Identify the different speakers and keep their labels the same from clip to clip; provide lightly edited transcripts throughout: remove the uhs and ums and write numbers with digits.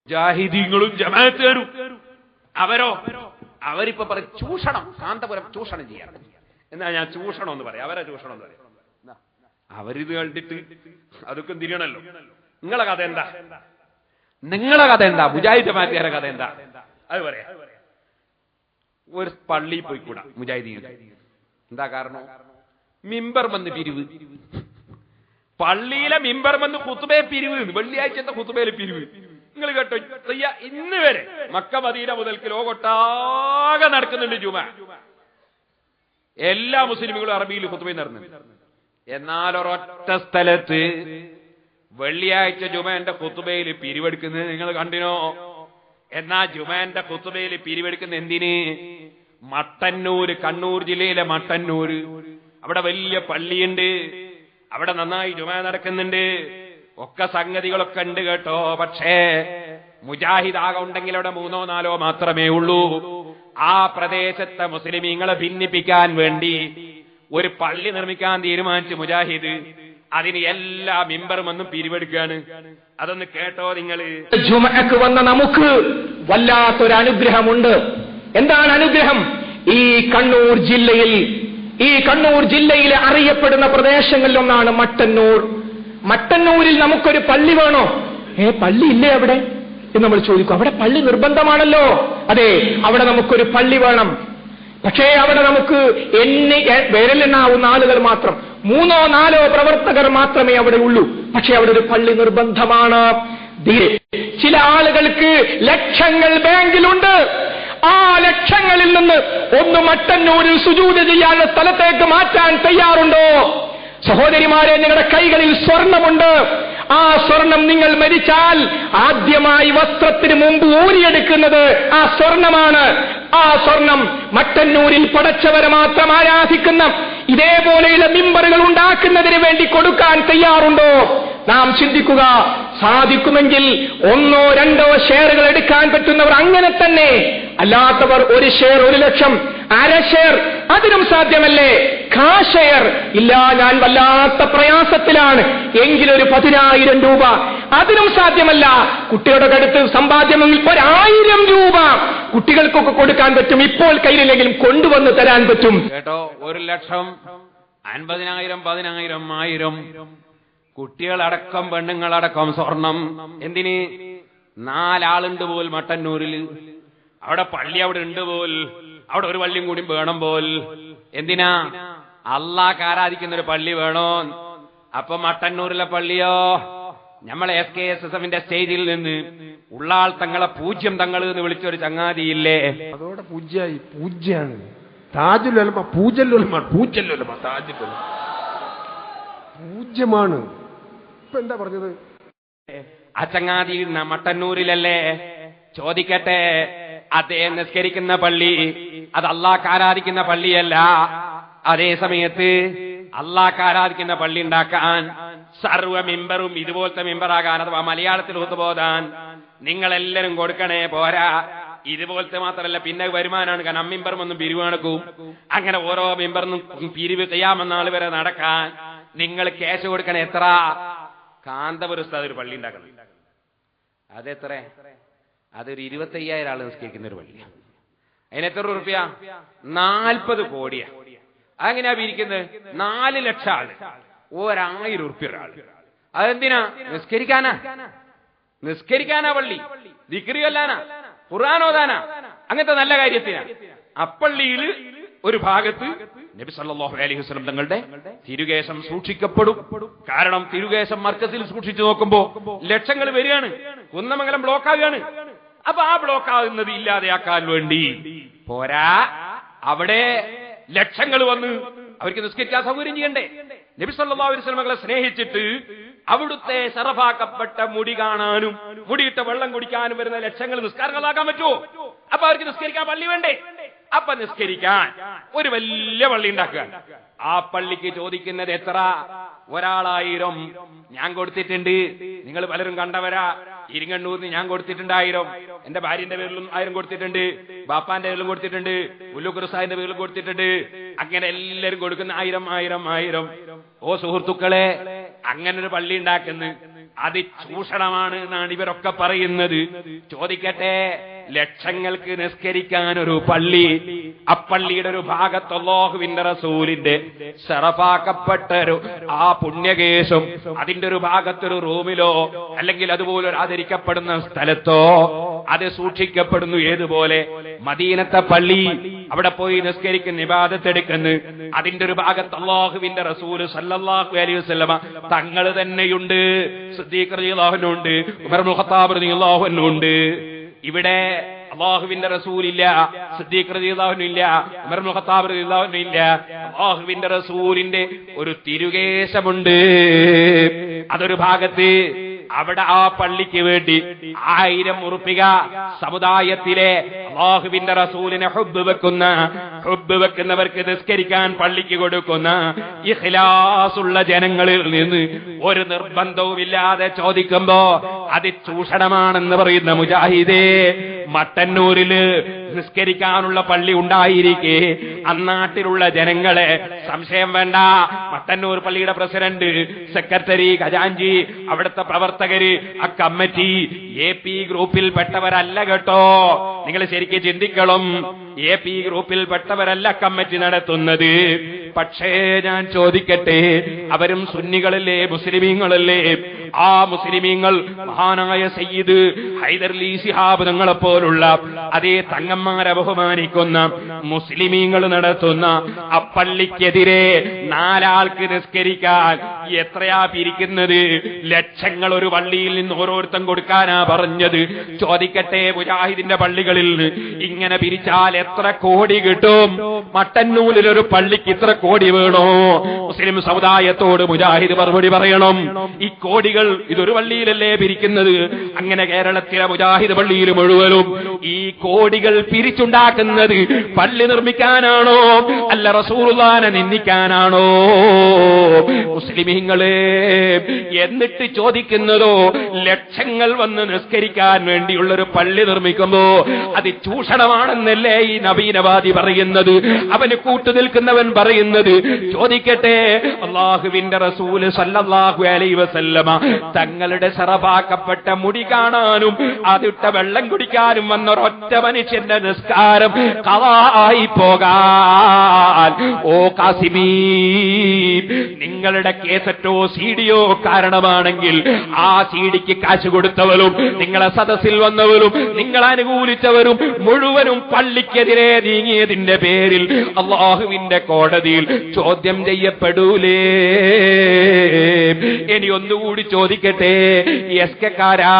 Speaker 1: മുജാഹിദീങ്ങളും ജമാഅത്തുകാരും അവരിപ്പോ പറയും ചൂഷണം, കാന്തപുരം ചൂഷണം ചെയ്യാൻ. എന്നാ ഞാൻ ചൂഷണം എന്ന് പറയാം, അവരെ ചൂഷണം എന്ന് പറയാം. അവരിത് കണ്ടിട്ട് അതൊക്കെ തിരിയണല്ലോ. നിങ്ങളെ കഥ എന്താ? മുജാഹിദ് ജമാഅത്തുകാരുടെ കഥ എന്താ? അത് പറയാ. ഒരു പള്ളിയിൽ പോയിക്കൂടാ മുജാഹിദീൻ. എന്താ കാരണം? മിമ്പർ വന്ന് പിരിവ്. പള്ളിയിലെ മിമ്പർ വന്ന് ഖുതുബയെ പിരിവ്. വെള്ളിയാഴ്ചത്തെ ഖുതുബയിലെ പിരിവ്. നിങ്ങൾ കേട്ടോ, ഇന്ന് വരെ മക്ക മദീന മുതൽക്ക് ലോകൊട്ടാകെ നടക്കുന്നുണ്ട് ജുമ. എല്ലാ മുസ്ലിമുകളും അറബിയിൽ ഖുതുബയിൽ നടന്നു. എന്നാൽ ഒരൊറ്റ സ്ഥലത്ത് വെള്ളിയാഴ്ച ജുമന്റെ ഖുതുബയിൽ പിരിവെടുക്കുന്നത് നിങ്ങൾ കണ്ടിനോ? എന്നാ ജുമന്റെ ഖുതുബയിൽ പിരിവെടുക്കുന്ന എന്തിന്? മട്ടന്നൂര്, കണ്ണൂർ ജില്ലയിലെ മട്ടന്നൂര്, അവിടെ വലിയ പള്ളിയുണ്ട്, അവിടെ നന്നായി ജുമ നടക്കുന്നുണ്ട്, ഒക്കെ സംഗതികളൊക്കെ ഉണ്ട് കേട്ടോ. പക്ഷേ മുജാഹിദ് ആകെ ഉണ്ടെങ്കിൽ അവിടെ 3 or 4 മാത്രമേ ഉള്ളൂ. ആ പ്രദേശത്തെ മുസ്ലിമീങ്ങളെ ഭിന്നിപ്പിക്കാൻ വേണ്ടി ഒരു പള്ളി നിർമ്മിക്കാൻ തീരുമാനിച്ചു മുജാഹിദ്. അതിന് എല്ലാ മിമ്പറും ഒന്നും പിരിവെടുക്കുകയാണ്. അതൊന്ന് കേട്ടോ നിങ്ങൾ.
Speaker 2: ജുമഅക്ക് വന്ന നമുക്ക് വല്ലാത്തൊരു അനുഗ്രഹമുണ്ട്. എന്താണ് അനുഗ്രഹം? ഈ കണ്ണൂർ ജില്ലയിലെ അറിയപ്പെടുന്ന പ്രദേശങ്ങളിലൊന്നാണ് മട്ടന്നൂർ. മട്ടന്നൂരിൽ നമുക്കൊരു പള്ളി വേണോ? പള്ളി ഇല്ലേ അവിടെ എന്ന് നമ്മൾ ചോദിക്കും. അവിടെ പള്ളി നിർബന്ധമാണല്ലോ. അതെ, അവിടെ നമുക്കൊരു പള്ളി വേണം. പക്ഷേ അവിടെ നമുക്ക് വിരലെണ്ണാവുന്ന ആളുകൾ മാത്രം, 3 or 4 പ്രവർത്തകർ മാത്രമേ അവിടെ ഉള്ളൂ. പക്ഷേ അവിടെ ഒരു പള്ളി നിർബന്ധമാണ്. ചില ആളുകൾക്ക് ലക്ഷങ്ങൾ ബാങ്കിലുണ്ട്. ആ ലക്ഷങ്ങളിൽ നിന്ന് ഒന്ന് മട്ടന്നൂരിൽ സുജൂദ് ചെയ്യാനുള്ള സ്ഥലത്തേക്ക് മാറ്റാൻ തയ്യാറുണ്ടോ? സഹോദരിമാരെ, നിങ്ങളുടെ കൈകളിൽ സ്വർണമുണ്ട്. ആ സ്വർണം നിങ്ങൾ മരിച്ചാൽ ആദ്യമായി വസ്ത്രത്തിന് മുമ്പ് ഊരിയെടുക്കുന്നത് ആ സ്വർണമാണ്. ആ സ്വർണം മട്ടന്നൂരിൽ പടച്ചവരെ മാത്രം ആരാധിക്കുന്ന ഇതേപോലെയുള്ള മിമ്പറുകൾ ഉണ്ടാക്കുന്നതിന് വേണ്ടി കൊടുക്കാൻ തയ്യാറുണ്ടോ? നാം ചിന്തിക്കുക. സാധിക്കുമെങ്കിൽ 1 or 2 ഷെയറുകൾ എടുക്കാൻ പറ്റുന്നവർ അങ്ങനെ തന്നെ, അല്ലാത്തവർ 1 ഷെയർ 1 ലക്ഷം, 1/2 ഷെയർ, അതിനും സാധ്യമല്ലേ? ഷെയർ ഇല്ല, ഞാൻ വല്ലാത്ത പ്രയാസത്തിലാണ്, എങ്കിലൊരു 10,000 രൂപ, അതിനും സാധ്യമല്ല. കുട്ടികളുടെ അടുത്ത് സമ്പാദ്യമെങ്കിൽ 1,000 രൂപ കുട്ടികൾക്കൊക്കെ കൊടുക്കാൻ പറ്റും. ഇപ്പോൾ കയ്യിലെങ്കിലും കൊണ്ടുവന്ന് തരാൻ പറ്റും
Speaker 1: കേട്ടോ. 1 ലക്ഷം, 50,000, 10,000, 1000, കുട്ടികളടക്കം പെണ്ണുങ്ങളടക്കം സ്വർണം. എന്തിന്? 4 ആളുണ്ട് പോൽ മട്ടന്നൂരിൽ. അവിടെ പള്ളി അവിടെ ഉണ്ട് പോൽ. അവിടെ ഒരു പള്ളിയും കൂടി വേണം പോൽ. എന്തിനാ? അള്ളാഹ് ആരാധിക്കുന്ന ഒരു പള്ളി വേണോ? അപ്പൊ മട്ടന്നൂരിലെ പള്ളിയോ നമ്മളെ SKSSFന്റെ സ്റ്റേജിൽ നിന്ന് ഉള്ളാൾ തങ്ങളെ 0 തങ്ങൾ എന്ന് വിളിച്ചൊരു ചങ്ങാതിയില്ലേ?
Speaker 3: അതോടെ പൂജ്യാണ്. താജുലുലമ പൂജ്യല്ലുലമ പൂജ്യമാണ്. ഇപ്പൊ എന്താ പറഞ്ഞത്?
Speaker 1: ആ ചങ്ങാതി മട്ടന്നൂരിലല്ലേ? ചോദിക്കട്ടെ, അദ്ദേഹം നിസ്കരിക്കുന്ന പള്ളി അത് അള്ളാഹ് ആരാധിക്കുന്ന പള്ളിയല്ല. അതേ സമയത്ത് അള്ളാഹ് ആരാധിക്കുന്ന പള്ളി ഉണ്ടാക്കാൻ, സർവ്വ മിമ്പറും ഇതുപോലത്തെ മിമ്പറാകാൻ, അഥവാ മലയാളത്തിൽ ഒത്തുപോതാൻ നിങ്ങളെല്ലാരും കൊടുക്കണേ. പോരാ, ഇതുപോലത്തെ മാത്രമല്ല, പിന്നെ വരുമാനമാണ്. കാരണം അമ്മിമ്പറും ഒന്നും പിരിവ് നടക്കും. അങ്ങനെ ഓരോ മിമ്പറിനും പിരിവ് ചെയ്യാമെന്നാൾ വരെ നടക്കാൻ നിങ്ങൾ ക്യാഷ് കൊടുക്കണേ. എത്ര? കാന്തപുരം ഉസ്താദ് ഒരു പള്ളി ഉണ്ടാക്കണം. അതെത്ര? അതൊരു 25,000 ആൾ നിസ്കരിക്കുന്ന ഒരു പള്ളി. അതിനെത്ര രൂപ? 40 കോടിയാ. അതെങ്ങനെയാ പിരിക്കുന്നത്? 4 ലക്ഷം ആള്, 1,000 രൂപ ഒരാള്. അതെന്തിനാ? നിസ്കരിക്കാനാ പള്ളി, ദിക്റ് ചൊല്ലാനാ, ഖുർആൻ ഓതാനാ, അങ്ങനത്തെ നല്ല കാര്യത്തിനാ. അപ്പള്ളിയിൽ ഒരു ഭാഗത്ത് നബി സല്ലല്ലാഹു അലൈഹി വസല്ലം തങ്ങളുടെ തിരുകേശം സൂക്ഷിക്കപ്പെടും. കാരണം തിരുകേശം മർക്കസിൽ സൂക്ഷിച്ചു നോക്കുമ്പോ ലക്ഷങ്ങൾ വരികയാണ്, കുന്നമംഗലം ബ്ലോക്ക് ആവുകയാണ്. അപ്പൊ ആ ബ്ലോക്ക് ആകുന്നത് ഇല്ലാതെയാക്കാൻ വേണ്ടി പോരാ, അവിടെ ലക്ഷങ്ങൾ വന്ന് അവർക്ക് നിസ്കരിക്കാൻ സൗകര്യം ചെയ്യണ്ടേ? നബി സല്ലല്ലാഹു അലൈഹി വസല്ലം മകളെ സ്നേഹിച്ചിട്ട് അവിടുത്തെ ശറഫാക്കപ്പെട്ട മുടി കാണാനും മുടിയിട്ട വെള്ളം കുടിക്കാനും വരുന്ന ലക്ഷങ്ങൾ നിസ്കാരങ്ങളാക്കാൻ പറ്റുമോ? അപ്പൊ അവർക്ക് നിസ്കരിക്കാൻ പള്ളി വേണ്ടേ? അപ്പൊ നിസ്കരിക്കാൻ ഒരു വലിയ പള്ളി ഉണ്ടാക്കുക. ആ പള്ളിക്ക് ചോദിക്കുന്നത് എത്ര? 1,000 ഞാൻ കൊടുത്തിട്ടുണ്ട്. നിങ്ങൾ പലരും കണ്ടവരാ. ഇരിങ്ങണ്ണൂരിന് ഞാൻ കൊടുത്തിട്ടുണ്ട് 1000. എന്റെ ഭാര്യന്റെ പേരിലും 1000 കൊടുത്തിട്ടുണ്ട്. ബാപ്പാന്റെ പേരിലും കൊടുത്തിട്ടുണ്ട്. ഉല്ലുക്കുറുസാഹിന്റെ പേരിലും കൊടുത്തിട്ടുണ്ട്. അങ്ങനെ എല്ലാവരും കൊടുക്കുന്ന 1000. ഓ സുഹൃത്തുക്കളെ, അങ്ങനെ ഒരു പള്ളി ഉണ്ടാക്കുന്നു. അത് ചൂഷണമാണ് എന്നാണ് ഇവരൊക്കെ പറയുന്നത്. ചോദിക്കട്ടെ, ലക്ഷങ്ങൾക്ക് നിസ്കരിക്കാൻ ഒരു പള്ളി, അപ്പള്ളിയുടെ ഒരു ഭാഗത്ത് അല്ലാഹുവിന്റെ റസൂലിന്റെ ശറഫാക്കപ്പെട്ട ആ പുണ്യകേശം അതിന്റെ ഒരു ഭാഗത്തൊരു റൂമിലോ അല്ലെങ്കിൽ അതുപോലെ ആദരിക്കപ്പെടുന്ന സ്ഥലത്തോ അത് സൂക്ഷിക്കപ്പെടുന്നു. ഏതുപോലെ മദീനത്തെ പള്ളി, അവിടെ പോയി നിസ്കരിക്കുന്ന ഇബാദത്തെടുക്കുന്നു, അതിന്റെ ഒരു ഭാഗത്ത് അല്ലാഹുവിന്റെ റസൂൽ സല്ലല്ലാഹു അലൈഹി വസല്ലമ തങ്ങൾ തന്നെയുണ്ട്, സിദ്ദീഖ് റളിയല്ലാഹു അൻഹു ഉണ്ട്, ഉമർ ഇബ്നുൽ ഖത്താബ് റളിയല്ലാഹു അൻഹു ഉണ്ട്. ഇവിടെ അല്ലാഹുവിന്റെ റസൂലില്ല, സിദ്ദീഖ് റളിയല്ലാഹു അൻഹു ഇല്ല, ഉമർ ഇബ്നുൽ ഖത്താബ് റളിയല്ലാഹു അൻഹു ഇല്ല. അല്ലാഹുവിന്റെ റസൂലിന്റെ ഒരു തിരുകേശമുണ്ട്, അതൊരു ഭാഗത്ത്. അവിടെ ആ പള്ളിക്ക് വേണ്ടി 1000 ഉറുപ്പിക സമുദായത്തിലെ അല്ലാഹുവിന്റെ റസൂലിനെ ഹുബ്ബ് വെക്കുന്നവർക്ക് നിസ്കരിക്കാൻ പള്ളിക്ക് കൊടുക്കുന്ന ഇഖ്ലാസുള്ള ജനങ്ങളിൽ നിന്ന് ഒരു നിർബന്ധവുമില്ലാതെ ചോദിക്കുമ്പോ അത് ചൂഷണമാണെന്ന് പറയുന്ന മുജാഹിദേ, മട്ടന്നൂരില് നിസ്കരിക്കാനുള്ള പള്ളി ഉണ്ടായിരിക്കെ അന്നാട്ടിലുള്ള ജനങ്ങളെ സംശയം വേണ്ട, മട്ടന്നൂർ പള്ളിയുടെ പ്രസിഡന്റ്, സെക്രട്ടറി, ഖജാൻജി, അവിടുത്തെ പ്രവർത്തകര്, ആ കമ്മിറ്റി AP ഗ്രൂപ്പിൽ പെട്ടവരല്ല കേട്ടോ. നിങ്ങൾ ശരിക്കും ചിന്തിക്കണം, AP ഗ്രൂപ്പിൽ പെട്ടവരല്ല കമ്മിറ്റി നടത്തുന്നത്. പക്ഷേ ഞാൻ ചോദിക്കട്ടെ, അവരും സുന്നികളല്ലേ, മുസ്ലിമീങ്ങളല്ലേ? ആ മുസ്ലിമീങ്ങൾ മഹാനായ സയ്യിദ് ഹൈദർലി ശിഹാബ് തങ്ങളെ പോലുള്ള അതേ തങ്ങന്മാരെ ബഹുമാനിക്കുന്ന മുസ്ലിമീങ്ങൾ നടത്തുന്ന അപ്പള്ളിക്കെതിരെ 4 ആൾക്ക് നിസ്കരിക്കാൻ എത്രയാ പിരിക്കുന്നത്? ലക്ഷങ്ങൾ ഒരു പള്ളിയിൽ നിന്ന് ഓരോരുത്തം കൊടുക്കാനാ പറഞ്ഞത്. ചോദിക്കട്ടെ, മുജാഹിദിന്റെ പള്ളികളിൽ ഇങ്ങനെ പിരിച്ചാൽ എത്ര കോടി കിട്ടും? മട്ടന്നൂരിലൊരു പള്ളിക്ക് ഇത്ര കോടി വേണോ? മുസ്ലിം സമുദായത്തോട് മുജാഹിദ് മറുപടി പറയണം. ഈ കോടികൾ ഇതൊരു പള്ളിയിലല്ലേ പിരിക്കുന്നത്? അങ്ങനെ കേരളത്തിലെ മുജാഹിദ് പള്ളിയിൽ മുഴുവനും ഈ കോടികൾ പിരിച്ചുണ്ടാക്കുന്നത് പള്ളി നിർമ്മിക്കാനാണോ അല്ല റസൂലുള്ളാഹിനെ നിന്ദിക്കാനാണോ? മുസ്ലിമീങ്ങളെ, എന്നിട്ട് ചോദിക്കുന്നതോ ലക്ഷങ്ങൾ വന്ന് നിസ്കരിക്കാൻ വേണ്ടിയുള്ളൊരു പള്ളി നിർമ്മിക്കുമ്പോ അത് ചൂഷണമാണെന്നല്ലേ ഈ നവീനവാദി പറയുന്നത്, അവന് കൂട്ടുനിൽക്കുന്നവൻ പറയുന്നത്? ചോദിക്കട്ടെ, അല്ലാഹുവിന്റെ റസൂൽ സല്ലല്ലാഹു അലൈഹി വസല്ലമ തങ്ങളുടെ ശറഫാക്കപ്പെട്ട മുടി കാണാനും അതിട്ട വെള്ളം കുടിക്കാനും വന്ന ഒരൊറ്റ മനുഷ്യന്റെ നിസ്കാരം ഖളായി പോകാൻ, ഓ കാസിമീ, നിങ്ങളുടെ കേസറ്റോ സീഡിയോ കാരണമാണെങ്കിൽ ആ സീഡിക്ക് കാശ് കൊടുത്തവരും നിങ്ങളെ സദസ്സിൽ വന്നവരും നിങ്ങൾ അനുകൂലിച്ചവരും മുഴുവനും പള്ളിക്കെതിരെ നീങ്ങിയതിന്റെ പേരിൽ അല്ലാഹുവിന്റെ കോടതിയിൽ ചോദ്യം ചെയ്യപ്പെടൂലേ? ഇനി ഒന്നുകൂടി ചോദിക്കട്ടെ, എസ്കക്കാരാ,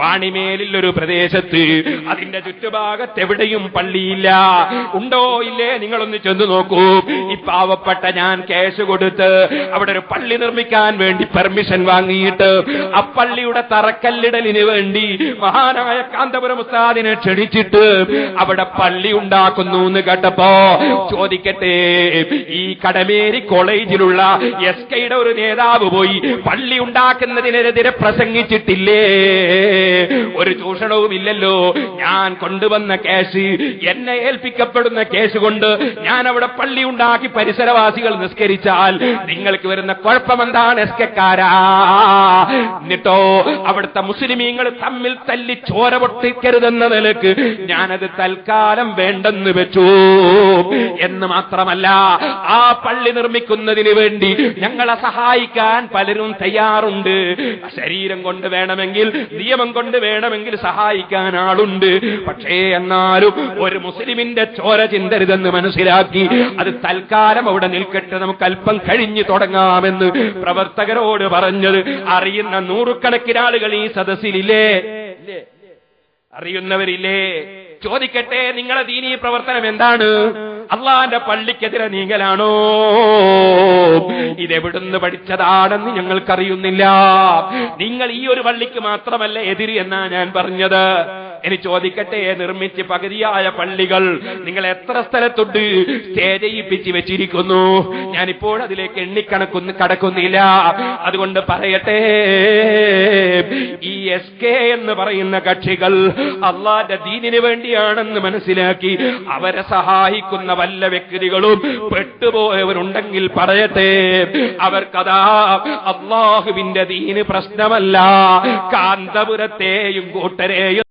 Speaker 1: വാണിമേലിൽ ഒരു പ്രദേശത്ത് അതിന്റെ ചുറ്റുഭാഗത്ത് എവിടെയും പള്ളിയില്ല, ഉണ്ടോ ഇല്ലേ? നിങ്ങളൊന്ന് ചെന്ന് നോക്കൂ. ഈ പാവപ്പെട്ട ഞാൻ കേസ് കൊടുത്ത് അവിടെ ഒരു പള്ളി നിർമ്മിക്കാൻ വേണ്ടി പെർമിഷൻ വാങ്ങിയിട്ട് ആ പള്ളിയുടെ തറക്കല്ലിടലിന് വേണ്ടി മഹാനായ കാന്തപുരം ഉസ്താദിനെ ക്ഷണിച്ചിട്ട് അവിടെ പള്ളി ഉണ്ടാക്കുന്നു എന്ന് കേട്ടപ്പോ ചോദിക്കട്ടെ, ഈ കടമേരി കോളേജിലുള്ള SKയുടെ ഒരു നേതാവ് പോയി പള്ളി ഉണ്ടാക്കുന്നതിനെതിരെ പ്രസംഗിച്ചിട്ടില്ലേ? ഒരു ചൂഷണവും ഇല്ലല്ലോ. ഞാൻ കൊണ്ടുവന്ന കേസ്, എന്നെ ഏൽപ്പിക്കപ്പെടുന്ന കേസ് കൊണ്ട് ഞാൻ അവിടെ പള്ളി ഉണ്ടാക്കി പരിസരവാസികൾ നിസ്കരിച്ചാൽ നിങ്ങൾക്ക് വരുന്ന കുഴപ്പമെന്താണ് എസ്കക്കാരാ? എന്നിട്ടോ അവിടുത്തെ മുസ്ലിമീങ്ങൾ തമ്മിൽ തല്ലി ചോര പൊട്ടിക്കരുതെന്ന നിലക്ക് ഞാനത് തൽക്കാലം വേണ്ടെന്ന് വെച്ചു. എന്ന് മാത്രമല്ല, ആ പള്ളി നിർമ്മിക്കുന്നതിന് വേണ്ടി ഞങ്ങളെ സഹായിക്കാൻ പലരും തയ്യാറുണ്ട്. ശരീരം കൊണ്ട് വേണമെങ്കിൽ, നിയമം കൊണ്ട് വേണമെങ്കിൽ സഹായിക്കാൻ ആളുണ്ട്. പക്ഷേ എന്നാലും ഒരു മുസ്ലിമിന്റെ ചോര ചിന്തരുതെന്ന് മനസ്സിലാക്കി അത് തൽക്കാലം അവിടെ നിൽക്കട്ടെ, നമുക്ക് അല്പം കഴിഞ്ഞു തുടങ്ങാമെന്ന് പ്രവർത്തകരോട് പറഞ്ഞത് അറിയുന്ന നൂറുകണക്കിന് ആളുകൾ ഈ സദസ്സിലില്ലേ? അറിയുന്നവരില്ലേ? ചോദിക്കട്ടെ, നിങ്ങളെ ദീനീ പ്രവർത്തനം എന്താണ്? അള്ളാന്റെ പള്ളിക്കെതിരെ നീങ്ങലാണോ? ഇതെവിടുന്ന് പഠിച്ചതാണെന്ന് ഞങ്ങൾക്കറിയുന്നില്ല. നിങ്ങൾ ഈ ഒരു പള്ളിക്ക് മാത്രമല്ല എതിര് എന്നാ ഞാൻ പറഞ്ഞത്. ഇനി ചോദിക്കട്ടെ, നിർമ്മിച്ച് പകുതിയായ പള്ളികൾ നിങ്ങൾ എത്ര സ്ഥലത്തുണ്ട് സ്റ്റേജ് ചെയ്യിപ്പിച്ച് വെച്ചിരിക്കുന്നു? ഞാനിപ്പോൾ അതിലേക്ക് കടക്കുന്നില്ല. അതുകൊണ്ട് പറയട്ടെ, ഈ SK എന്ന് പറയുന്ന കക്ഷികൾ അള്ളാന്റെ ദീനിന് വേണ്ടിയാണെന്ന് മനസ്സിലാക്കി അവരെ സഹായിക്കുന്ന വല്ല വ്യക്തികളും പെട്ടുപോയവരുണ്ടെങ്കിൽ പറയട്ടെ, അവർക്കതാ അള്ളാഹുവിന്റെ ദീന് പ്രശ്നമല്ല, കാന്തപുരത്തെയും കൂട്ടരെയും